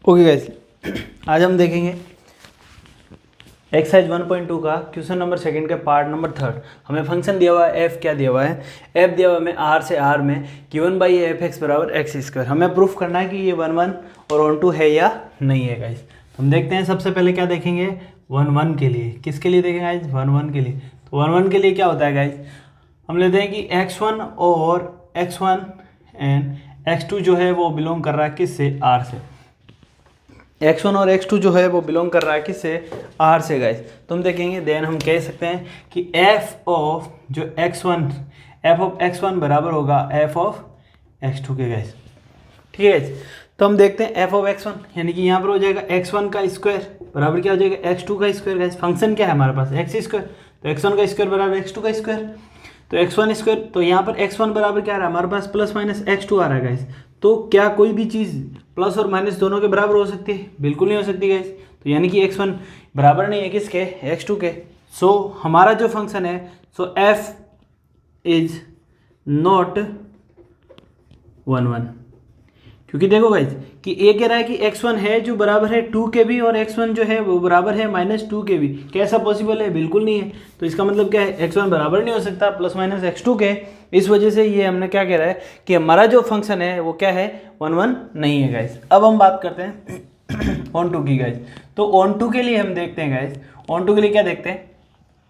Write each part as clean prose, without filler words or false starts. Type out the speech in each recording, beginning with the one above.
Okay guys, आज हम देखेंगे एक्सरसाइज 1.2 का क्वेश्चन नंबर सेकंड के पार्ट नंबर थर्ड। हमें फंक्शन दिया हुआ है एफ। क्या दिया हुआ है? एफ दिया हुआ है हमें आर से आर में गिवन बाई एफ एक्स बराबर एक्स स्क्वायर। हमें प्रूफ करना है कि ये 1 1 और 1 2 है या नहीं है गाइस। हम देखते हैं, सबसे पहले क्या देखेंगे 1 1 के लिए। किसके लिए देखेंगे गाइस? 1 1 के लिए। तो 1 1 के लिए क्या होता है गाइस? हम लेते हैं कि x1 और x1 एंड x2 जो है वो बिलोंग कर रहा है किससे? आर से। x1 और x2 जो है वो बिलोंग कर रहा है किससे? r से गाइस। तो हम देखेंगे, देन हम कह सकते हैं कि f ऑफ जो x1 बराबर होगा f ऑफ x2 के गाइस। ठीक है गाइस, तो हम देखते हैं f ऑफ x1 यानी कि यहाँ पर हो जाएगा x1 का स्क्वायर बराबर क्या हो जाएगा? x2 का स्क्वायर गाइस। फंक्शन क्या है हमारे पास? x स्क्वायर, तो x1 का स्क्वायर बराबर x2 का स्क्वायर, तो x1 स्क्वायर। तो यहाँ पर x1 बराबर क्या आ रहा है हमारे पास? प्लस माइनस x2 आ रहा है गाइस। तो क्या कोई भी चीज़ प्लस और माइनस दोनों के बराबर हो सकती है? बिल्कुल नहीं हो सकती गाइस। तो यानी कि x1 बराबर नहीं है किसके? x2 के। सो हमारा जो फंक्शन है, सो f इज नॉट 1 1, क्योंकि देखो गाइस कि ए कह रहा है कि x1 है जो बराबर है 2 के भी और x1 जो है वो बराबर है -2 के भी। कैसा पॉसिबल है? बिल्कुल नहीं है। तो इसका मतलब क्या है? x1 बराबर नहीं हो सकता प्लस माइनस x2 के। इस वजह से ये हमने क्या कह रहा है कि हमारा जो फंक्शन है वो क्या है? 1 1 नहीं है गाइस। अब हम बात करते हैं ऑन टू की गाइस। तो ऑन टू के लिए हम देखते हैं गाइस, ऑन टू के लिए क्या देखते हैं?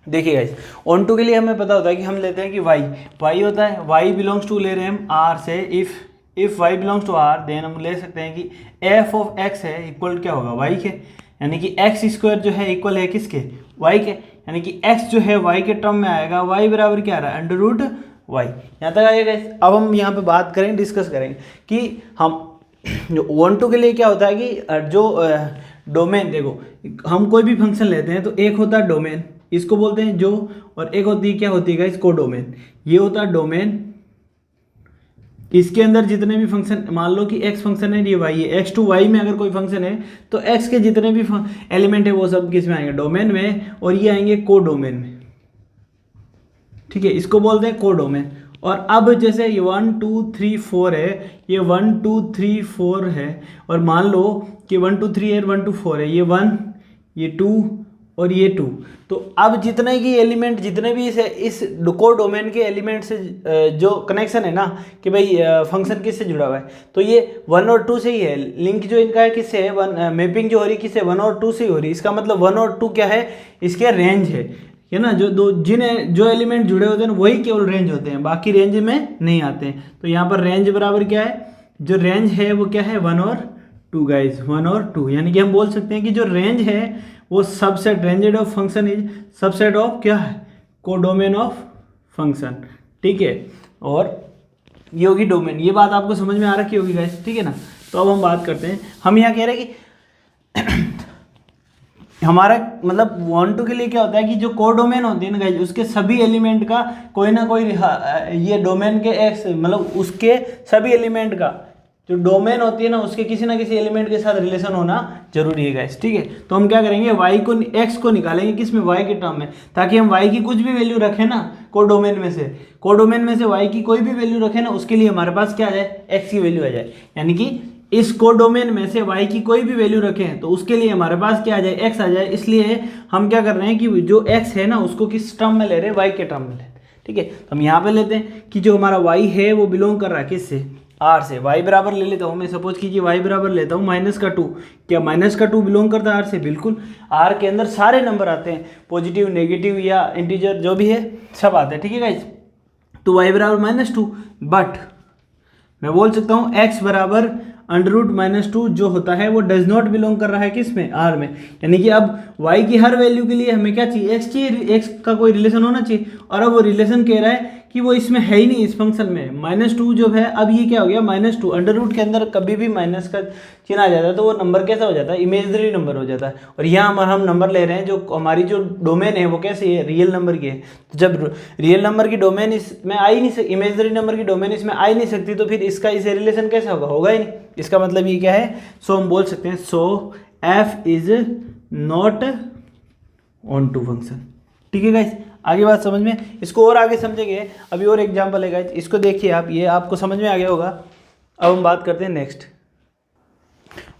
देखिए गाइस, ऑन टू के लिए हमें पता होता है कि हम लेते हैं कि y होता है, y बिलोंग्स टू ले रहे हैं हम r से। If y belongs to r, then हम ले सकते हैं कि f ऑफ x है इक्वल क्या होगा? y के, यानी कि x स्क्वायर जो है इक्वल है किसके? y के, यानी कि x जो है y के टर्म में आएगा। y बराबर क्या आ रहा है? Under root y। यहाँ तक आएगा गाइस। अब हम यहाँ पे बात करेंगे, डिस्कस करेंगे कि हम जो 1 2 के लिए क्या होता है कि जो डोमेन, देखो हम कोई भी फंक्शन लेते हैं तो एक होता है डोमेन, इसको बोलते हैं जो, और एक होती है क्या होती है गाइस? कोडोमेन। ये होता है डोमेन, इसके अंदर जितने भी फंक्शन, मान लो कि x फंक्शन है, ये y है, x टू y में अगर कोई फंक्शन है तो x के जितने भी एलिमेंट है वो सब किस में आएंगे? डोमेन में, और ये आएंगे कोडोमेन में। ठीक है, इसको बोलते हैं कोडोमेन। और अब जैसे ये 1 2 3 4 है, ये 1 2 3 4 है, और मान लो कि 1 2 3 है, 1 2 4 है, ये 1 ये 2 और ये 2। तो अब जितने की एलिमेंट, जितने भी इस को डोमेन के एलिमेंट से जो कनेक्शन है ना कि भाई फंक्शन किससे जुड़ा हुआ है, तो ये 1 और 2 से ही है। लिंक जो इनका है किससे है? मैपिंग जो हो रही है किससे? 1 और 2 से ही हो रही है। इसका मतलब 1 और 2 क्या है? इसके रेंज है ना। जो दो जो एलिमेंट जुड़े होते हैं वही केवल रेंज होते हैं, बाकी रेंज में नहीं आते हैं। तो यहाँ पर रेंज बराबर क्या है? जो रेंज है वो क्या है? 1 और 2 गाइज, 1 और 2। यानी कि हम बोल सकते हैं कि जो रेंज है वो subset, range of function is subset of क्या है? Codomain of function. ठीक है, और ये होगी डोमेन। ये बात आपको समझ में आ रखी होगी गाइस, ठीक है ना। तो अब हम बात करते हैं, हम यहाँ कह रहे हैं कि हमारा मतलब 1 2 के लिए क्या होता है कि जो कोडोमेन होते हैं ना गाइस, उसके सभी एलिमेंट का कोई ना कोई ये डोमेन के एक्स, मतलब उसके सभी एलिमेंट का जो डोमेन होती है ना उसके किसी ना किसी एलिमेंट के साथ रिलेशन होना जरूरी है गाइस। ठीक है, तो हम क्या करेंगे? x को निकालेंगे किसमें? y के टर्म में, ताकि हम y की कुछ भी वैल्यू रखें ना कोडोमेन में से y की कोई भी वैल्यू रखें ना, उसके लिए हमारे पास क्या आ जाए? x की वैल्यू आ जाए। यानी कि इस कोडोमेन में से y की कोई भी वैल्यू रखें तो उसके लिए हमारे पास क्या आ जाए? x आ जाए। इसलिए हम क्या कर रहे हैं कि जो x है ना उसको किस टर्म में ले रहे हैं? y के टर्म में ले। ठीक है, तो हम यहाँ पे लेते हैं कि जो हमारा y है वो बिलोंग कर रहा है किससे? r से। y बराबर ले लेता हूँ मैं, सपोज कीजिए y बराबर लेता हूँ -2। क्या -2 बिलोंग करता है r से? बिल्कुल। r के अंदर सारे नंबर आते हैं, पॉजिटिव नेगेटिव या इंटीजर जो भी है सब आते हैं। ठीक है गाइज, तो y बराबर -2, बट मैं बोल सकता हूँ x बराबर √-2 जो होता है वो डज नॉट बिलोंग कर रहा है किस में? r में। यानी कि अब y की हर वैल्यू के लिए हमें क्या चाहिए? x चाहिए, x का कोई रिलेशन होना चाहिए। और अब वो रिलेशन कह रहा है कि वो इसमें है ही नहीं, इस फंक्शन में -2 जो है। अब ये क्या हो गया? -2 अंडर रूट के अंदर कभी भी माइनस का चिन्ह आ जाता है तो वो नंबर कैसा हो जाता है? इमेजनरी नंबर हो जाता है। और यहाँ हम नंबर ले रहे हैं, जो हमारी जो डोमेन है वो कैसे है? रियल नंबर की है। तो जब रियल नंबर की डोमेन इसमें आ ही नहीं सकती, इमेजनरी नंबर की डोमेन इसमें आ ही नहीं सकती, तो फिर इसका इसे रिलेशन कैसे होगा? होगा ही नहीं। इसका मतलब ये क्या है? सो हम बोल सकते हैं so f is not onto function. ठीक है गाइस, आगे बात समझ में? इसको और आगे समझेंगे, अभी और एग्जांपल है गाइस, इसको देखिए आप, ये आपको समझ में आ गया होगा। अब हम बात करते हैं नेक्स्ट।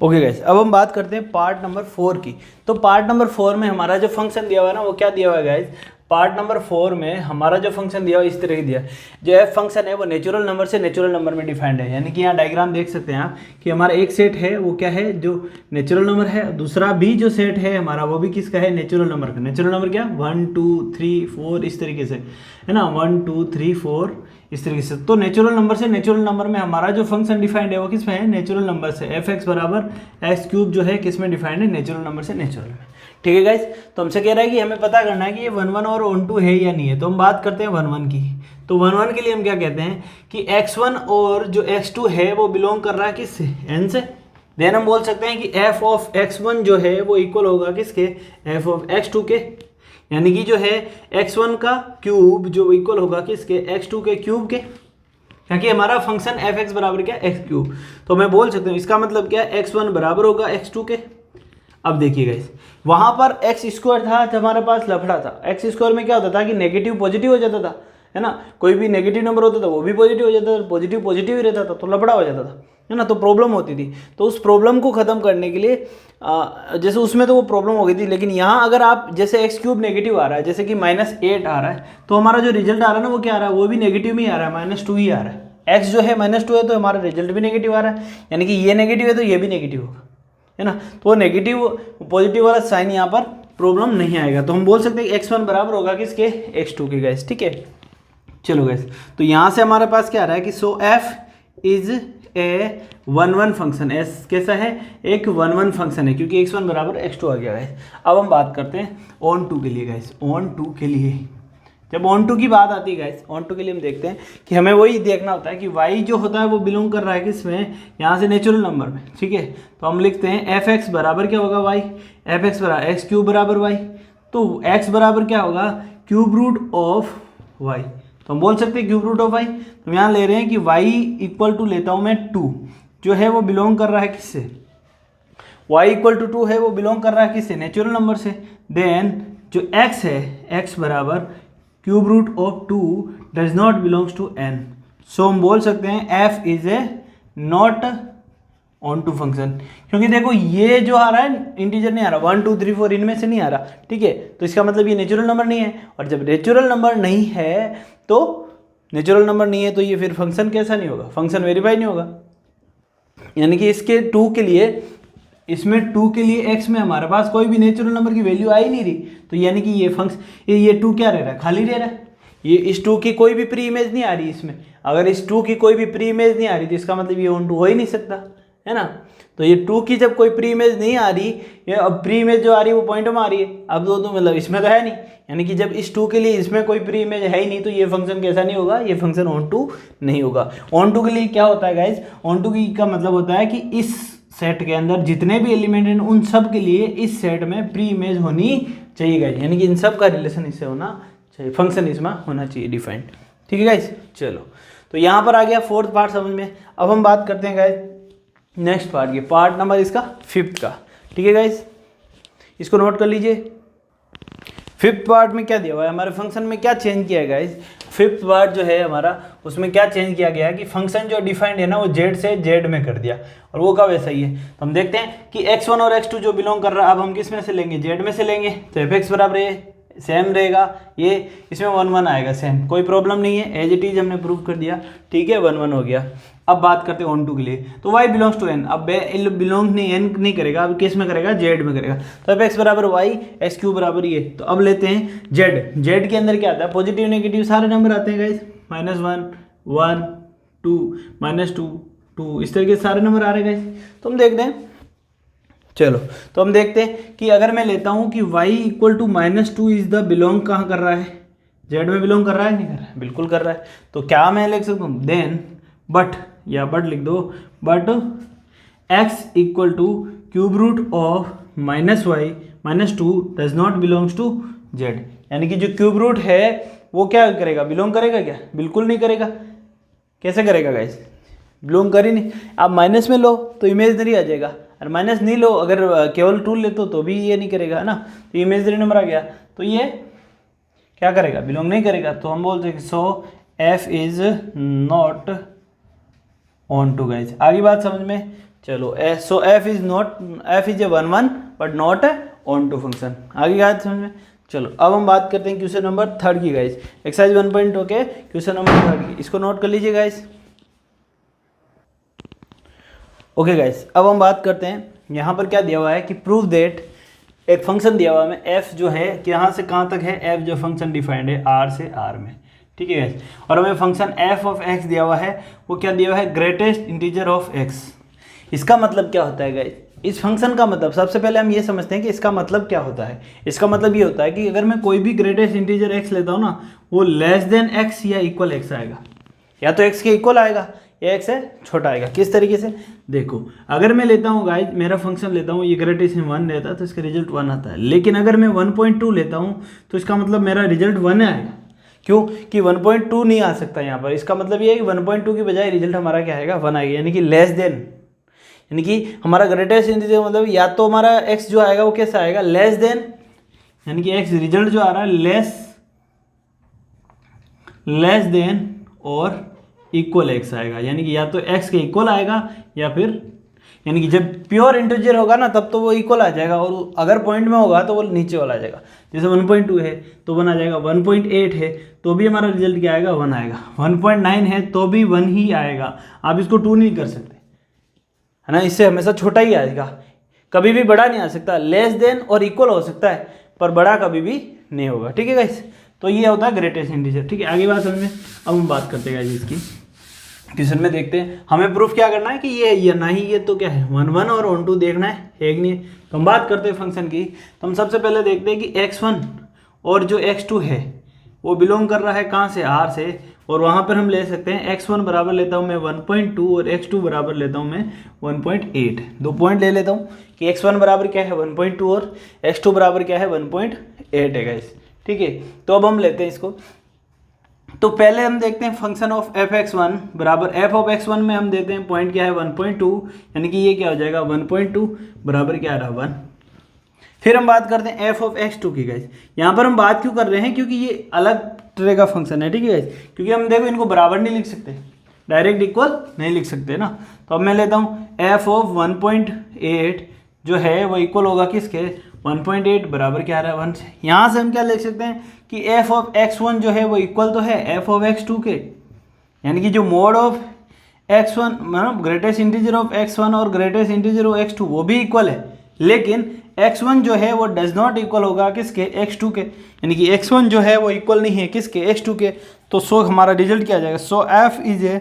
ओके गाइस, अब हम बात करते हैं पार्ट नंबर 4 की। तो पार्ट नंबर 4 में हमारा जो फंक्शन दिया हुआ है ना, वो क्या दिया हुआ है गाइस? पार्ट नंबर 4 में हमारा जो फंक्शन दिया हुआ है इस तरह दिया है। जो एफ फंक्शन है वो नेचुरल नंबर से नेचुरल नंबर में डिफाइंड है। यानी कि यहाँ डायग्राम देख सकते हैं आप कि हमारा एक सेट है वो क्या है, जो नेचुरल नंबर है। दूसरा भी जो सेट है हमारा वो भी किसका है, नेचुरल नंबर का। नेचुरल नंबर क्या, 1 2 3 4 इस तरीके से है ना, 1 2 3 4 इस तरीके से। तो नेचुरल नंबर से नेचुरल नंबर में हमारा जो फंक्शन डिफाइंड है वो किस में है, नेचुरल नंबर से। एफ एक्स बराबर एक्स क्यूब जो है किस में डिफाइंड है, नेचुरल नंबर से नेचुरल में। ठीक है गाइस, तो हमसे कह रहा है कि हमें पता करना है कि ये 1 1 और ऑन टू है या नहीं है। तो हम बात करते हैं 1 1 की। तो 1 1 के लिए हम क्या कहते हैं कि x1 और जो x2 है वो बिलोंग कर रहा है किससे, n से। देन हम बोल सकते हैं कि f ऑफ x1 जो है वो इक्वल होगा किसके, f ऑफ x2 के। यानी कि जो है x1 का क्यूब जो इक्वल होगा किसके, x2 के क्यूब के। क्योंकि हमारा फंक्शन fx बराबर क्या, x क्यूब। तो मैं बोल सकता हूँ इसका मतलब क्या, x1 बराबर होगा x2 के। अब देखिए गाइस, वहां पर एक्स स्क्वायर था जब हमारे पास लफड़ा था। एक्स स्क्वायर में क्या होता था कि नेगेटिव पॉजिटिव हो जाता था, है ना। कोई भी नेगेटिव नंबर होता था वो भी पॉजिटिव हो जाता था, पॉजिटिव पॉजिटिव ही रहता था, तो लफड़ा हो जाता था, है ना। तो प्रॉब्लम होती थी। तो उस प्रॉब्लम को ख़त्म करने के लिए जैसे उसमें तो वो प्रॉब्लम हो गई थी, लेकिन यहाँ अगर आप जैसे एक्स क्यूब नेगेटिव आ रहा है, जैसे कि -8 आ रहा है, तो हमारा जो रिजल्ट आ रहा है ना वो क्या आ रहा है, वो भी नेगेटिव में ही आ रहा है, -2 ही आ रहा है। एक्स जो है -2 है तो हमारा रिजल्ट भी नेगेटिव आ रहा है। यानी कि ये नेगेटिव है तो ये भी नेगेटिव होगा, है ना। तो वो नेगेटिव पॉजिटिव वाला साइन यहाँ पर प्रॉब्लम नहीं आएगा। तो हम बोल सकते हैं कि x1 बराबर होगा किसके, x2 के गाइस। ठीक है, चलो गाइस, तो यहाँ से हमारे पास क्या आ रहा है कि so f is a 1 1 function. S कैसा है, एक 1 1 फंक्शन है, क्योंकि x1 बराबर x2 आ गया गाइस। अब हम बात करते हैं ऑन टू के लिए गाइस। ऑन टू के लिए जब ऑन टू की बात आती है गाइस, ऑन टू के लिए हम देखते हैं कि हमें वही देखना होता है कि y जो होता है वो बिलोंग कर रहा है किसमें, यहाँ से नेचुरल नंबर में। ठीक है, तो हम लिखते हैं एफ एक्स बराबर क्या होगा y, एफ एक्स बराबर एक्स क्यूब बराबर y। तो x बराबर क्या होगा, क्यूब रूट ऑफ y। तो हम बोल सकते हैं क्यूब रूट ऑफ y। तो यहाँ ले रहे हैं कि y इक्वल टू लेता हूँ मैं 2, जो है वो बिलोंग कर रहा है किससे, y इक्वल टू 2 है वो बिलोंग कर रहा है किससे, नेचुरल नंबर से। देन जो x है, x बराबर cube root of 2 does not belongs to n। So हम बोल सकते हैं f is a not onto function. क्योंकि देखो ये जो आ रहा है इंटीजर नहीं आ रहा, 1 2 3 4 इनमें से नहीं आ रहा। ठीक है, तो इसका मतलब ये नेचुरल नंबर नहीं है। और जब नेचुरल नंबर नहीं है तो नेचुरल नंबर नहीं है तो ये फिर फंक्शन कैसा नहीं होगा, फंक्शन वेरीफाई नहीं होगा। यानी कि इसके 2 के लिए, इसमें 2 के लिए x में हमारे पास कोई भी नेचुरल नंबर की वैल्यू आ ही नहीं रही। तो यानी कि ये फंक्शन ये 2 क्या रह रहा है, खाली रह रहा है। ये इस 2 की कोई भी प्री इमेज नहीं आ रही इसमें। अगर इस 2 की कोई भी प्री इमेज नहीं आ रही तो इसका मतलब ये ऑन टू हो ही नहीं सकता, है ना। तो ये 2 की जब कोई प्री इमेज नहीं आ रही, ये अब प्री इमेज जो आ रही है वो पॉइंट में आ रही है। अब दो मतलब इसमें तो है नहीं। यानी कि जब इस 2 के लिए इसमें कोई प्री इमेज है ही नहीं तो ये फंक्शन कैसा नहीं होगा, ये फंक्शन ऑन टू नहीं होगा। ऑन टू के लिए क्या होता है गाइज, ऑन टू की का मतलब होता है कि इस सेट के अंदर जितने भी एलिमेंट हैं उन सब के लिए इस सेट में प्री इमेज होनी चाहिए गाइज। यानी कि इन सब का रिलेशन इससे होना चाहिए, फंक्शन इसमें होना चाहिए डिफाइंड। ठीक है गाइज, चलो तो यहाँ पर आ गया 4th पार्ट समझ में। अब हम बात करते हैं गाइज नेक्स्ट पार्ट की, पार्ट नंबर इसका 5th का। ठीक है गाइज, इसको नोट कर लीजिए। 5th पार्ट में क्या दिया हुआ है, हमारे फंक्शन में क्या चेंज किया है गाइज। 5th पार्ट जो है हमारा उसमें क्या चेंज किया गया है कि फंक्शन जो डिफाइंड है ना वो z से z में कर दिया, और वो कब ऐसा ही है। तो हम देखते हैं कि x1 और x2 जो बिलोंग कर रहा है अब हम किस में से लेंगे, z में से लेंगे। तो एफ एक्स बराबर ये सेम रहेगा, ये इसमें 1 1 आएगा सेम, कोई प्रॉब्लम नहीं है, एज इट इज हमने प्रूव कर दिया। ठीक है, 1 1 हो गया। अब बात करते हैं ऑन टू के लिए। तो y बिलोंग्स टू n, अब बिलोंग नहीं n नहीं करेगा, अब किस में करेगा, z में करेगा। तो अब x बराबर y, एक्स क्यूब बराबर ये। तो अब लेते हैं z के अंदर क्या आता है, पॉजिटिव नेगेटिव सारे नंबर आते हैं गाइस, -1 1 2 -2 2 इस तरीके से सारे नंबर आ रहे हैं गाइस। तो हम देखते हैं, चलो तो हम देखते हैं कि अगर मैं लेता हूँ कि y equal to -2 is the belong कहाँ कर रहा है, z में बिलोंग कर रहा है नहीं कर रहा है, बिल्कुल कर रहा है। तो क्या मैं लिख सकता हूँ, देन बट, या बट लिख दो, but x equal to cube root of -y -2 does not belongs to z। यानी कि जो क्यूब रूट है वो क्या करेगा, बिलोंग करेगा क्या, बिल्कुल नहीं करेगा। कैसे करेगा गाइस, बिलोंग कर ही नहीं। आप माइनस में लो तो इमेजनरी आ जाएगा, और माइनस नहीं लो, अगर केवल 2 लेते तो भी ये नहीं करेगा, है ना। तो इमेजनरी नंबर आ गया, तो ये क्या करेगा, बिलोंग नहीं करेगा। तो हम बोलते हैं कि so f is not onto guys. आगे बात समझ में। चलो so F is a 1 but not a onto function. आगे क्या समझ में। चलो अब हम बात करते हैं क्वेश्चन नंबर 3 की गाइस, एक्सरसाइज 1.2 के क्वेश्चन नंबर 3 की, इसको नोट कर लीजिए गाइस। ओके गाइस, अब हम बात करते हैं, यहाँ पर क्या दिया हुआ है कि प्रूव दैट एक फंक्शन दिया हुआ है एफ जो है कि यहाँ से कहाँ तक है, एफ जो फंक्शन डिफाइंड है आर से आर में, ठीक है गाइस। और हमें फंक्शन एफ ऑफ एक्स दिया हुआ है, वो क्या दिया हुआ है, ग्रेटेस्ट इंटीजर ऑफ एक्स। इसका मतलब क्या होता है गाइस, इस फंक्शन का मतलब सबसे पहले हम ये समझते हैं कि इसका मतलब क्या होता है। इसका मतलब ये होता है कि अगर मैं कोई भी ग्रेटेस्ट इंटीजर एक्स लेता हूँ ना, वो लेस देन एक्स या इक्वल एक्स आएगा, या तो एक्स के इक्वल आएगा या एक्स से छोटा आएगा। किस तरीके से, देखो अगर मैं लेता हूँ गाइस, मेरा फंक्शन लेता हूँ, ये ग्रेटेस्ट 1 रहता है तो इसका रिजल्ट 1 आता है। लेकिन अगर मैं 1.2 लेता हूँ तो इसका मतलब मेरा रिजल्ट 1 आएगा। क्यों कि 1.2 नहीं आ सकता यहाँ पर, इसका मतलब ये है कि 1.2 की बजाय रिजल्ट हमारा क्या आएगा, 1 आएगा, यानी कि लेस देन, यानी कि हमारा ग्रेटेस्ट इंटीजर मतलब या तो हमारा एक्स जो आएगा वो कैसा आएगा, लेस देन, यानी कि एक्स रिजल्ट जो आ रहा है लेस देन और इक्वल एक्स आएगा, यानी कि या तो एक्स के इक्वल आएगा या फिर, यानी कि जब प्योर इंटीजर होगा ना तब तो वो इक्वल आ जाएगा, और अगर पॉइंट में होगा तो वो नीचे वाला आ जाएगा। जैसे 1.2 है तो 1 आ जाएगा, 1.8 है तो भी हमारा रिजल्ट क्या आएगा, 1 आएगा, 1.9 है तो भी 1 ही आएगा। आप इसको 2 नहीं कर सकते, है ना, इससे हमेशा छोटा ही आएगा, कभी भी बड़ा नहीं आ सकता। लेस देन और इक्वल हो सकता है पर बड़ा कभी भी नहीं होगा, ठीक है गाइस। तो ये होता है ग्रेटेस्ट इंटीजर, ठीक है। आगे बात समझ में। अब हम बात करते हैं गाइस इसकी, क्वेश्चन में देखते हैं हमें प्रूफ क्या करना है कि ये या ना ही ये तो क्या है 1 और ऑन टू देखना है, एक नहीं है। तो हम बात करते हैं फंक्शन की, तो हम सबसे पहले देखते हैं कि x1 और जो x2 है वो बिलोंग कर रहा है कहाँ से, r से, और वहाँ पर हम ले सकते हैं x1 बराबर लेता हूँ मैं 1.2 और x2 बराबर लेता हूँ मैं 1.8। 2 पॉइंट ले लेता हूँ कि x1 बराबर क्या है 1.2 और x2 बराबर क्या है 1.8 है गाइस, ठीक है। तो अब हम लेते हैं इसको, तो पहले हम देखते हैं function of F x one बराबर एफ ऑफ x1 में हम देते हैं पॉइंट क्या है 1.2, यानी कि ये क्या हो जाएगा 1.2 बराबर क्या आ रहा 1। फिर हम बात करते हैं एफ ऑफ x2 की गाइस। यहाँ पर हम बात क्यों कर रहे हैं, क्योंकि ये अलग तरह का फंक्शन है, ठीक है गाइस, क्योंकि हम देखो इनको बराबर नहीं लिख सकते, डायरेक्ट इक्वल नहीं लिख सकते ना। तो अब मैं लेता हूँ एफ ऑफ 1.8 जो है वो इक्वल होगा किसके 1.8 बराबर क्या आ रहा है 1 से। यहाँ से हम क्या लिख सकते हैं कि एफ ऑफ x1 जो है वो इक्वल तो है एफ ऑफ x2 के, यानी कि जो मोड ऑफ x1 मतलब ग्रेटेस्ट इंटीजर ऑफ x1 और ग्रेटेस्ट इंटीजर ऑफ x2 वो भी इक्वल है, लेकिन x1 जो है वो डज नॉट इक्वल होगा किसके x2 के, यानी कि x1 जो है वो इक्वल नहीं है किसके x2 के। तो सो हमारा रिजल्ट क्या आ जाएगा, सो f is A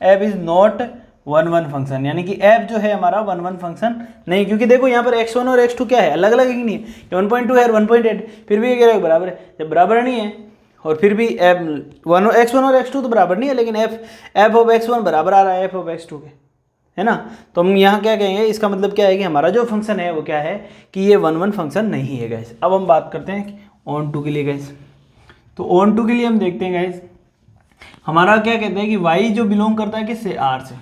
f is not 1 function, यानी कि f जो है हमारा 1 फंक्शन नहीं, क्योंकि देखो यहाँ पर x1 और x2 क्या है, अलग अलग ही नहीं है, 1.2 है और 1.8, फिर भी ये बराबर है, जब बराबर नहीं है और फिर भी x1 और x2 तो बराबर नहीं है, लेकिन f ऑफ x1 बराबर आ रहा है f ऑफ x2 के, है ना। तो हम यहाँ क्या कहेंगे, इसका मतलब क्या है कि हमारा जो फंक्शन है वो क्या है कि ये 1 फंक्शन नहीं है गाइस। अब हम बात करते हैं ऑन टू के लिए गाइस। तो ऑन टू के लिए हम देखते हैं गाइस, हमारा क्या कहते हैं कि y जो बिलोंग करता है किससे, r से,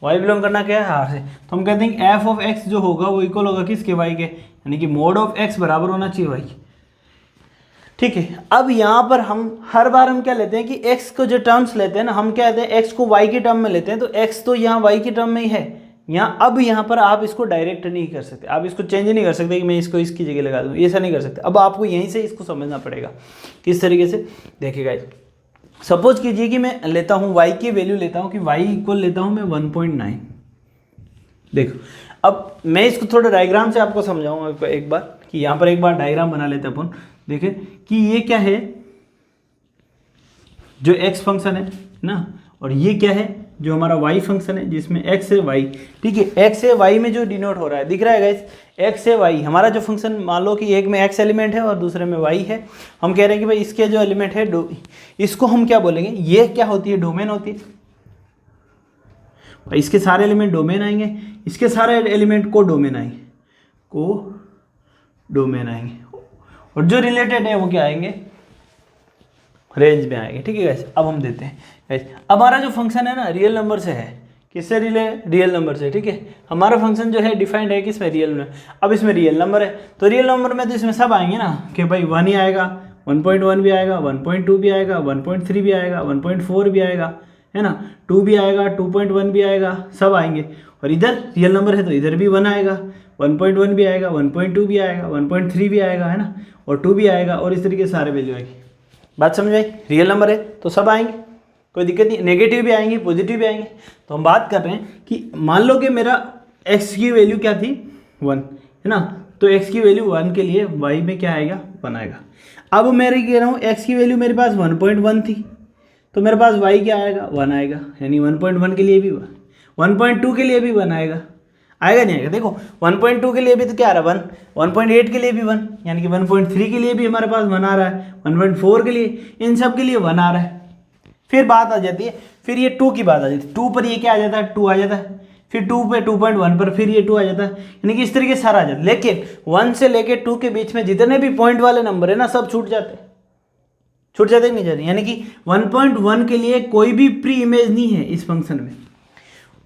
y बिलोंग करना क्या है r से। तो हम कहते हैं कि f ऑफ x जो होगा वो इक्वल होगा किसके, y के, यानी कि मोड ऑफ x बराबर होना चाहिए y, ठीक है। अब यहाँ पर हम हर बार हम क्या लेते हैं कि x को जो टर्म्स लेते हैं ना, हम क्या कहते हैं x को y के टर्म में लेते हैं, तो x तो यहाँ y के टर्म में ही है यहाँ। अब यहाँ पर आप इसको डायरेक्ट नहीं कर सकते, आप इसको चेंज नहीं कर सकते कि मैं इसको इसकी जगह लगा दूँ, ऐसा नहीं कर सकते। अब आपको यहीं से इसको समझना पड़ेगा किस तरीके से। देखिएगा, सपोज कीजिए कि मैं लेता हूँ y की वैल्यू लेता हूँ कि y इक्वल लेता हूँ मैं 1.9। देखो अब मैं इसको थोड़ा डायग्राम से आपको समझाऊंगा एक बार, कि यहाँ पर एक बार डायग्राम बना लेते हैं अपन। देखें कि ये क्या है, जो x फंक्शन है ना, और ये क्या है जो हमारा y फंक्शन है जिसमें x से y, ठीक है। x से y में जो डिनोट हो रहा है दिख रहा है गाइस, x से y हमारा जो फंक्शन, मान लो कि एक में x एलिमेंट है और दूसरे में y है। हम कह रहे हैं कि भाई इसके जो एलिमेंट है इसको हम क्या बोलेंगे, ये क्या होती है, डोमेन होती है। भाई इसके सारे एलिमेंट डोमेन आएंगे, इसके सारे एलिमेंट को डोमेन आएंगे, और जो रिलेटेड है वो क्या आएंगे, रेंज में आएंगे, ठीक है गाइस। अब हम देते हैं गाइस, हमारा जो फंक्शन है ना रियल नंबर से है, किससे रियल नंबर से, ठीक है। हमारा फंक्शन जो है डिफाइंड है किसमें, रियल में। अब इसमें रियल नंबर है तो रियल नंबर में तो इसमें सब आएंगे ना, कि भाई 1 ही आएगा, 1.1 भी आएगा, 1.2 भी आएगा, 1.3 भी आएगा, 1.4 भी आएगा, है ना, 2 भी आएगा, 2.1 भी आएगा, सब आएंगे। और इधर रियल नंबर है तो इधर भी 1 आएगा, 1.1 भी आएगा, 1.2 भी आएगा, 1.3 भी आएगा, है ना, और 2 भी आएगा, और इस तरीके से सारे वैल्यू आएगी। बात समझ आई? रियल नंबर है तो सब आएंगे, कोई दिक्कत नहीं, नेगेटिव भी आएंगे, पॉजिटिव भी आएंगे। तो हम बात कर रहे हैं कि मान लो कि मेरा x की वैल्यू क्या थी, 1, है ना, तो x की वैल्यू 1 के लिए y में क्या आएगा, 1 आएगा। अब मैं कह रहा हूँ x की वैल्यू मेरे पास 1.1 थी, तो मेरे पास y क्या आएगा, 1 आएगा, यानी 1.1 के लिए भी 1, 1.2 के लिए भी 1 आएगा, आएगा नहीं आएगा? देखो 1.2 के लिए भी तो क्या आ रहा है 1, 1.8 के लिए भी 1, यानी कि 1.3 के लिए भी हमारे पास 1 आ रहा है, 1.4 के लिए, इन सब के लिए 1 आ रहा है। फिर बात आ जाती है, फिर ये 2 की बात आ जाती है, 2 पर ये क्या आ जाता है, 2 आ जाता है, फिर 2 पे 2.1 पर फिर ये 2 आ जाता है, यानी कि इस तरीके से सारा आ जाता है। लेकिन 1 से लेके 2 के बीच में जितने भी पॉइंट वाले नंबर है ना, सब छूट जाते हैं, छूट जाते कि नहीं जाते, यानी कि 1.1 के लिए कोई भी प्री इमेज नहीं है इस फंक्शन में।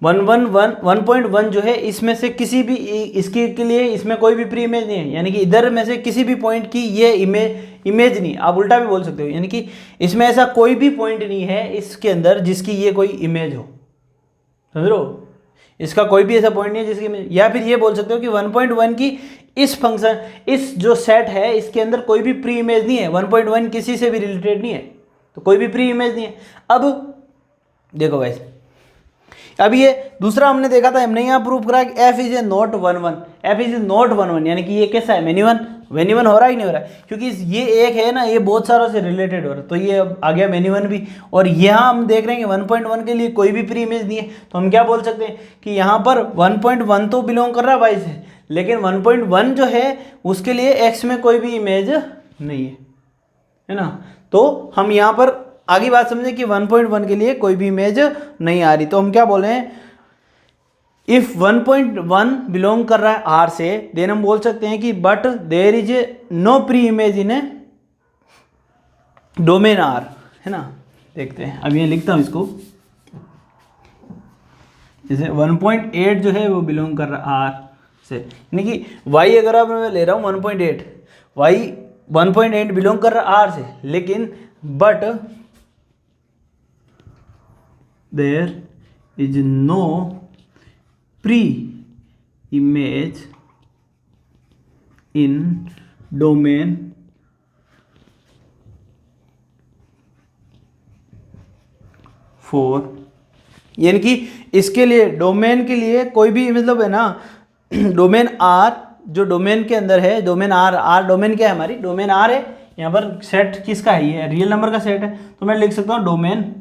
1.1 जो है इसमें से किसी भी इसके के लिए इसमें कोई भी प्री इमेज नहीं है, यानी कि इधर में से किसी भी पॉइंट की ये इमेज नहीं, आप उल्टा भी बोल सकते हो, यानी कि इसमें ऐसा कोई भी पॉइंट नहीं है इसके अंदर जिसकी ये कोई इमेज हो, समझ लो, इसका कोई भी ऐसा पॉइंट नहीं है जिसकी इमेज। या फिर ये बोल सकते हो कि 1.1 की इस फंक्शन, इस जो सेट है इसके अंदर कोई भी प्री इमेज नहीं है, 1.1 किसी से भी रिलेटेड नहीं है, तो कोई भी प्री इमेज नहीं है। अब देखो गाइस, अब ये दूसरा हमने देखा था, हमने यहाँ प्रूव करा कि f is a not 1 1, f is not 1 1, यानी कि ये कैसा है, मेनी वन हो रहा है कि नहीं हो रहा है, क्योंकि ये एक है ना, ये बहुत सारों से रिलेटेड हो रहा है, तो ये आ गया मेनी वन भी। और यहाँ हम देख रहे हैं कि 1.1 के लिए कोई भी प्री इमेज नहीं है, तो हम क्या बोल सकते हैं कि यहाँ पर 1.1 तो बिलोंग कर रहा है y से, लेकिन 1.1 जो है उसके लिए x में कोई भी इमेज नहीं है ना। तो हम यहाँ पर आगे बात समझे कि 1.1 के लिए कोई भी इमेज नहीं आ रही, तो हम क्या बोले हैं, इफ 1.1 बिलोंग कर रहा है R से, देन हम बोल सकते हैं कि but there is no pre image in a domain R, है ना। देखते हैं, अब ये लिखता हूं इसको, जैसे 1.8 जो है वो बिलोंग कर रहा है R से, यानी कि y अगर अब मैं ले रहा हूँ 1.8, y 1.8 बिलोंग कर रहा है R से, लेकिन but there is no pre-image in domain for, यानी कि इसके लिए डोमेन के लिए कोई भी मतलब है ना, डोमेन R जो डोमेन के अंदर है, डोमेन R डोमेन क्या है, हमारी डोमेन R है, यहाँ पर सेट किसका है, ये रियल नंबर का सेट है, तो मैं लिख सकता हूँ डोमेन